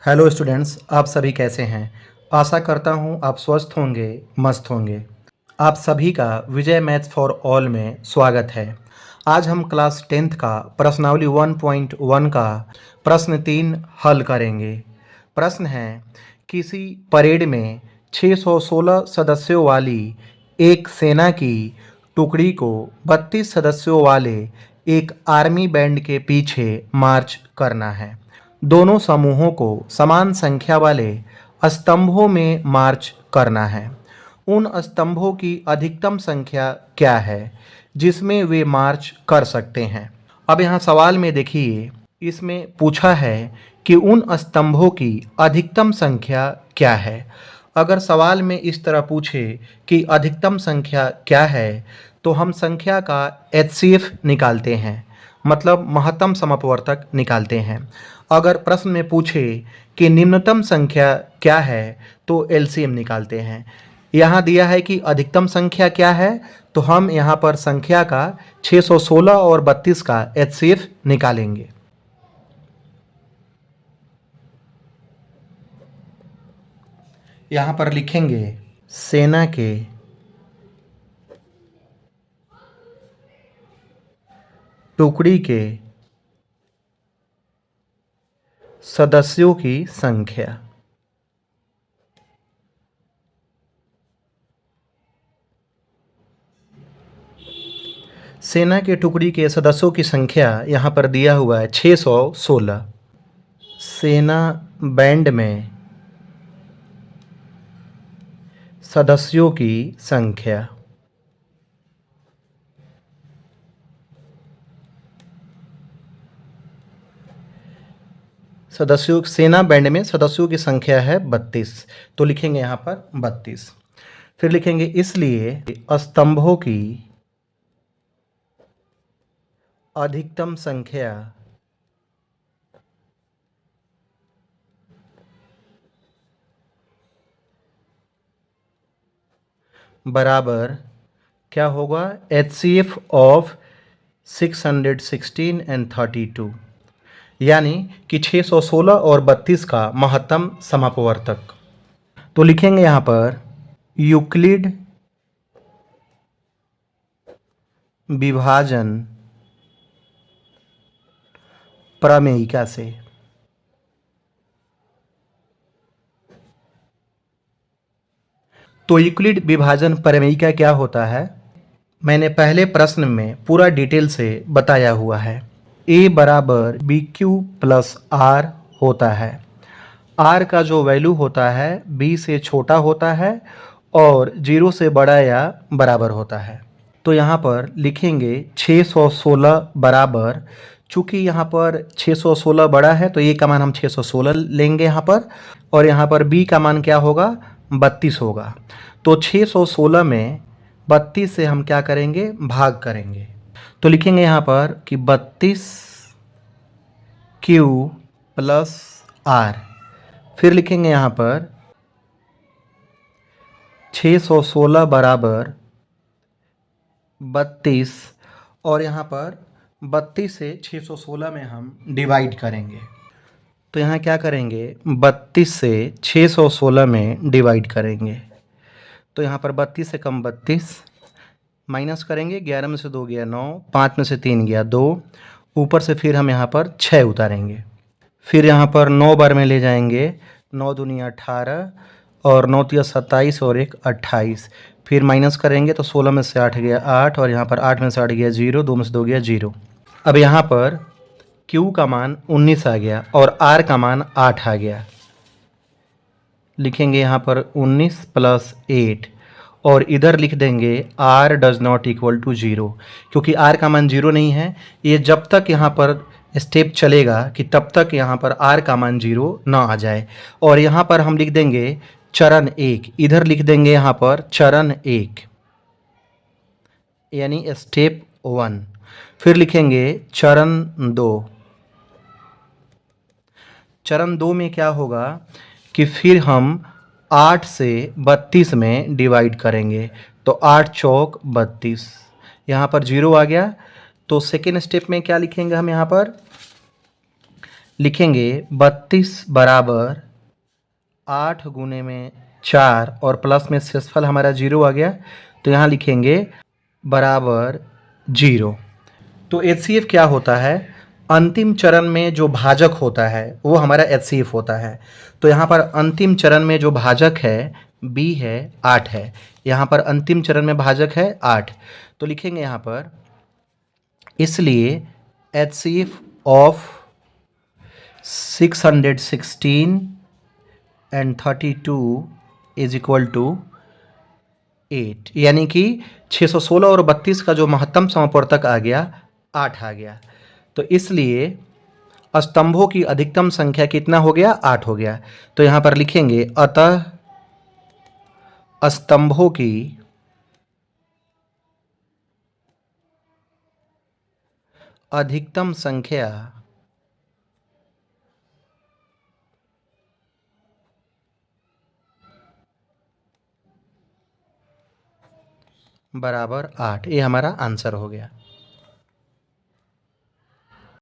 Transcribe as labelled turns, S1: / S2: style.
S1: Hello students, आप सभी कैसे हैं। आशा करता हूं आप स्वस्थ होंगे, मस्त होंगे। आप सभी का विजय मैथ्स फॉर ऑल में स्वागत है। आज हम क्लास 10th का प्रश्नावली 1.1 का प्रश्न 3 हल करेंगे। प्रश्न है, किसी परेड में 616 सदस्यों वाली एक सेना की टुकड़ी को 32 सदस्यों वाले एक आर्मी बैंड के पीछे मार्च करना है। दोनों समूहों को समान संख्या वाले स्तंभों में मार्च करना है। उन स्तंभों की अधिकतम संख्या क्या है जिसमें वे मार्च कर सकते हैं। अब यहाँ सवाल में देखिए, इसमें पूछा है कि उन स्तंभों की अधिकतम संख्या क्या है। अगर सवाल में इस तरह पूछे कि अधिकतम संख्या क्या है, तो हम संख्या का HCF निकालते हैं, मतलब महत्तम समअपवर्तक निकालते हैं। अगर प्रश्न में पूछे कि निम्नतम संख्या क्या है, तो LCM निकालते हैं। यहाँ दिया है कि अधिकतम संख्या क्या है, तो हम यहाँ पर संख्या का 616 और 32 का HCF निकालेंगे। यहाँ पर लिखेंगे सेना के टुकड़ी के सदस्यों की संख्या। सेना के टुकड़ी के सदस्यों की संख्या यहाँ पर दिया हुआ है 616। सेना बैंड में सदस्यों की संख्या। सेना बैंड में सदस्यों की संख्या है 32, तो लिखेंगे यहाँ पर 32। फिर लिखेंगे इसलिए स्तंभों की अधिकतम संख्या बराबर क्या होगा, HCF ऑफ 616 एंड 32, यानी कि 616 और 32 का महत्तम समअपवर्तक। तो लिखेंगे यहाँ पर यूक्लिड विभाजन प्रमेयिका से। तो यूक्लिड विभाजन प्रमेयिका क्या होता है, मैंने पहले प्रश्न में पूरा डिटेल से बताया हुआ है। A बराबर BQ प्लस R होता है। R का जो वैल्यू होता है B से छोटा होता है और 0 से बड़ा या बराबर होता है। तो यहाँ पर लिखेंगे 616 बराबर, चूँकि यहाँ पर 616 बड़ा है तो ये का मान हम 616 लेंगे यहाँ पर, और यहाँ पर B का मान क्या होगा, 32 होगा। तो 616 में 32 से हम क्या करेंगे, भाग करेंगे। तो लिखेंगे यहाँ पर कि 32Q प्लस R। फिर लिखेंगे यहाँ पर 616 बराबर 32, और यहाँ पर 32 से 616 में हम डिवाइड करेंगे। तो यहाँ क्या करेंगे, 32 से 616 में डिवाइड करेंगे। तो यहाँ पर 32 से कम 32, माइनस करेंगे, 11 में से 2 गया 9, 5 में से 3 गया 2, ऊपर से फिर हम यहाँ पर 6 उतारेंगे। फिर यहाँ पर 9 बार में ले जाएंगे, 9 दूनी 18 और 9 तिया 27 और 1 28। फिर माइनस करेंगे तो 16 में से 8 गया 8, और यहाँ पर 8 में से 8 गया 0, 2 में से 2 गया 0। अब यहाँ पर Q का मान 19 आ गया और R का मान 8 आ गया। लिखेंगे यहाँ पर 19 प्लस 8, और इधर लिख देंगे R does not equal to 0, क्योंकि R का मान 0 नहीं है। ये जब तक यहाँ पर स्टेप चलेगा कि तब तक यहाँ पर R का मान 0 ना आ जाए। और यहाँ पर हम लिख देंगे चरण 1, इधर लिख देंगे यहाँ पर चरण 1, यानी स्टेप 1। फिर लिखेंगे चरण 2। चरण 2 में क्या होगा कि फिर हम 8 से 32 में डिवाइड करेंगे। तो 8 चौक 32, यहाँ पर 0 आ गया। तो सेकेंड स्टेप में क्या लिखेंगे हम यहाँ पर लिखेंगे 32 बराबर 8 गुने में 4 और प्लस में शेषफल हमारा 0 आ गया, तो यहाँ लिखेंगे बराबर 0। तो HCF क्या होता है? अंतिम चरण में जो भाजक होता है वो हमारा HCF होता है। तो यहाँ पर अंतिम चरण में जो भाजक है B है 8 है, यहाँ पर अंतिम चरण में भाजक है 8, तो लिखेंगे यहाँ पर इसलिए HCF of 616 and 32 is equal to 8, यानी कि 616 और 32 का जो महत्तम समापवर्तक आ गया 8 आ गया। तो इसलिए स्तंभों की अधिकतम संख्या कितना हो गया? 8 हो गया। तो यहाँ पर लिखेंगे अतः स्तंभों की अधिकतम संख्या बराबर 8। ये हमारा आंसर हो गया।